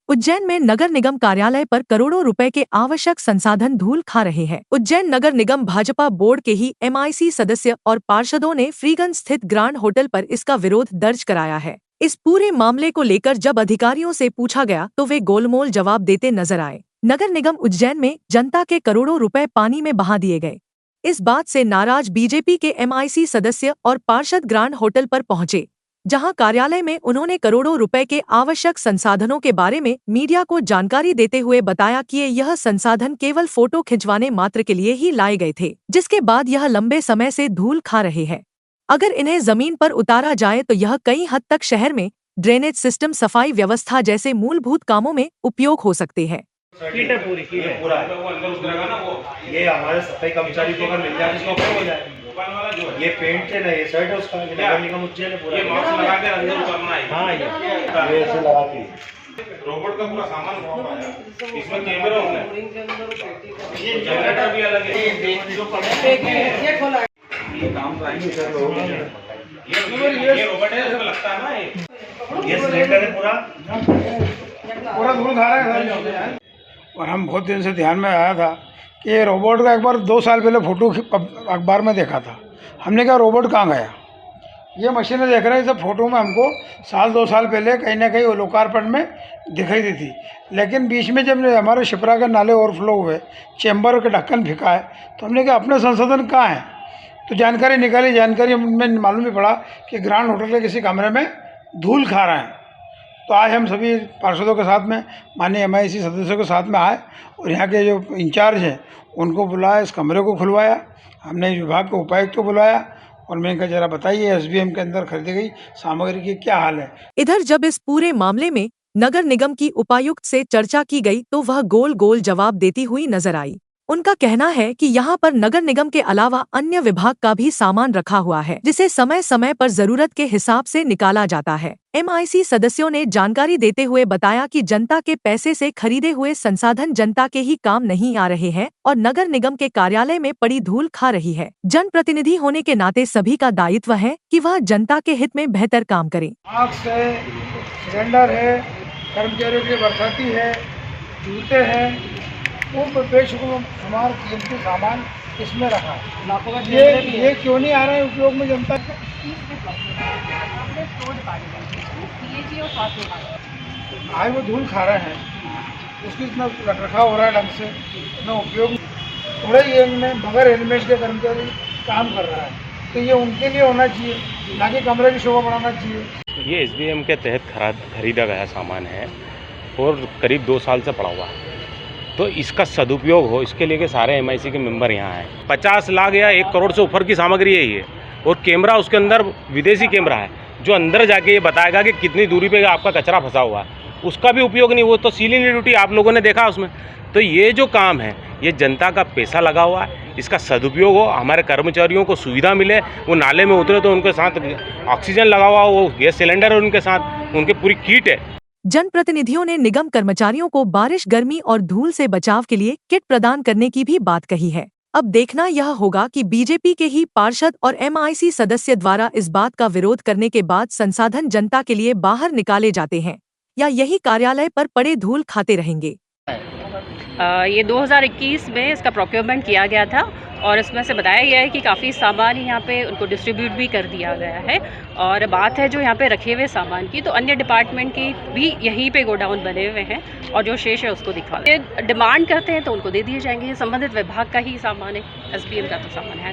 उज्जैन में नगर निगम कार्यालय पर करोड़ों रुपए के आवश्यक संसाधन धूल खा रहे हैं। उज्जैन नगर निगम भाजपा बोर्ड के ही MIC सदस्य और पार्षदों ने फ्रीगंज स्थित ग्रांड होटल पर इसका विरोध दर्ज कराया है। इस पूरे मामले को लेकर जब अधिकारियों से पूछा गया तो वे गोलमोल जवाब देते नजर आए। नगर निगम उज्जैन में जनता के करोड़ों रुपए पानी में बहा दिए गए। इस बात से नाराज बीजेपी के MIC सदस्य और पार्षद ग्रांड होटल पर पहुंचे, जहां कार्यालय में उन्होंने करोड़ों रुपए के आवश्यक संसाधनों के बारे में मीडिया को जानकारी देते हुए बताया कि यह संसाधन केवल फोटो खिंचवाने मात्र के लिए ही लाए गए थे, जिसके बाद यह लंबे समय से धूल खा रहे हैं। अगर इन्हें जमीन पर उतारा जाए तो यह कई हद तक शहर में ड्रेनेज सिस्टम, सफाई व्यवस्था जैसे मूलभूत कामों में उपयोग हो सकते हैं। कीट है पूरी, कीट है पूरा। ये हमारे सफाई कर्मचारी को अगर मिल जाए इसको क्या हो जाए। ये पेंट है ना, ये शर्ट है उसका, ये नगर निगम उज्जैन है पूरा। ये मास्क लगा के अंदर उतरना है। हाँ, ये ऐसे लगा के रोबोट का पूरा सामान रखा है। इसमें कैमरा है, ये जनरेटर भी अलग है। जो ये खोला ये काम कराएंगे सर लोग। ये रोबोट है, इसमें लगता है ना, ये सिलेंडर है पूरा धूल खा रहा है। और हम बहुत दिन से ध्यान में आया था कि ये रोबोट का एक बार 2 साल पहले फ़ोटो अखबार में देखा था। हमने कहा रोबोट कहाँ गया। ये मशीनें देख रहे हैं, सब फोटो में हमको 1-2 साल पहले कहीं ना कहीं लोकार्पण में दिखाई दी थी, लेकिन बीच में जब हमारे शिप्रा के नाले ओवरफ्लो हुए, चैम्बर का ढक्कन फेंका है, तो हमने कहा अपने संसाधन कहाँ हैं। तो जानकारी निकाली, जानकारी में मालूम ही पड़ा कि ग्रांड होटल के किसी कमरे में धूल खा रहे हैं। तो आज हम सभी पार्षदों के साथ में, माननीय MIC सदस्यों के साथ में आए और यहाँ के जो इंचार्ज हैं उनको बुलाया, इस कमरे को खुलवाया। हमने विभाग के उपायुक्त को बुलाया और मैंने कहा जरा बताइए SBM के अंदर खरीदी गई सामग्री की क्या हाल है। इधर जब इस पूरे मामले में नगर निगम की उपायुक्त से चर्चा की गई तो वह गोल गोल जवाब देती हुई नजर आई। उनका कहना है कि यहाँ पर नगर निगम के अलावा अन्य विभाग का भी सामान रखा हुआ है, जिसे समय समय पर जरूरत के हिसाब से निकाला जाता है। MIC सदस्यों ने जानकारी देते हुए बताया कि जनता के पैसे से खरीदे हुए संसाधन जनता के ही काम नहीं आ रहे हैं और नगर निगम के कार्यालय में पड़ी धूल खा रही है। जनप्रतिनिधि होने के नाते सभी का दायित्व है कि वह जनता के हित में बेहतर काम करें। मास्क है, सिलेंडर है, कर्मचारियों की बरसाती है, जूते हैं, वो बेशुमार हमारा कीमती सामान इसमें रखा है। ये क्यों नहीं आ रहा है उपयोग में जनता को। आज वो धूल खा रहे हैं, उसकी इतना रखा हो रहा है ढंग से, इतना उपयोग थोड़ा ही इनमें बगैर हेलमेट के कर्मचारी काम कर रहा है, तो ये उनके लिए होना चाहिए, ना कि कमरे की शोभा बढ़ाना चाहिए। ये SBM के तहत खरीदा गया सामान है और करीब 2 साल से पड़ा हुआ है, तो इसका सदुपयोग हो इसके लिए के सारे MIC के मेंबर यहाँ हैं। 50 लाख या 1 करोड़ से ऊपर की सामग्री है ये, और कैमरा उसके अंदर विदेशी कैमरा है जो अंदर जाके ये बताएगा कि कितनी दूरी पे आपका कचरा फंसा हुआ है। उसका भी उपयोग नहीं, वो तो सीलिंग ड्यूटी आप लोगों ने देखा उसमें। तो ये जो काम है ये जनता का पैसा लगा हुआ है, इसका सदुपयोग हो, हमारे कर्मचारियों को सुविधा मिले, वो नाले में उतरे तो उनके साथ ऑक्सीजन लगा हुआ हो, वो गैस सिलेंडर है उनके साथ, उनके पूरी किट है। जनप्रतिनिधियों ने निगम कर्मचारियों को बारिश, गर्मी और धूल से बचाव के लिए किट प्रदान करने की भी बात कही है। अब देखना यह होगा कि बीजेपी के ही पार्षद और MIC सदस्य द्वारा इस बात का विरोध करने के बाद संसाधन जनता के लिए बाहर निकाले जाते हैं या यही कार्यालय पर पड़े धूल खाते रहेंगे। ये 2021 में इसका प्रोक्योरमेंट किया गया था और इसमें से बताया गया है कि काफ़ी सामान यहाँ पे उनको डिस्ट्रीब्यूट भी कर दिया गया है। और बात है जो यहाँ पे रखे हुए सामान की, तो अन्य डिपार्टमेंट की भी यहीं पे गोडाउन बने हुए हैं और जो शेष है उसको दिखा, ये डिमांड करते हैं तो उनको दे दिए जाएंगे। ये संबंधित विभाग का ही सामान है, SBM का तो सामान है।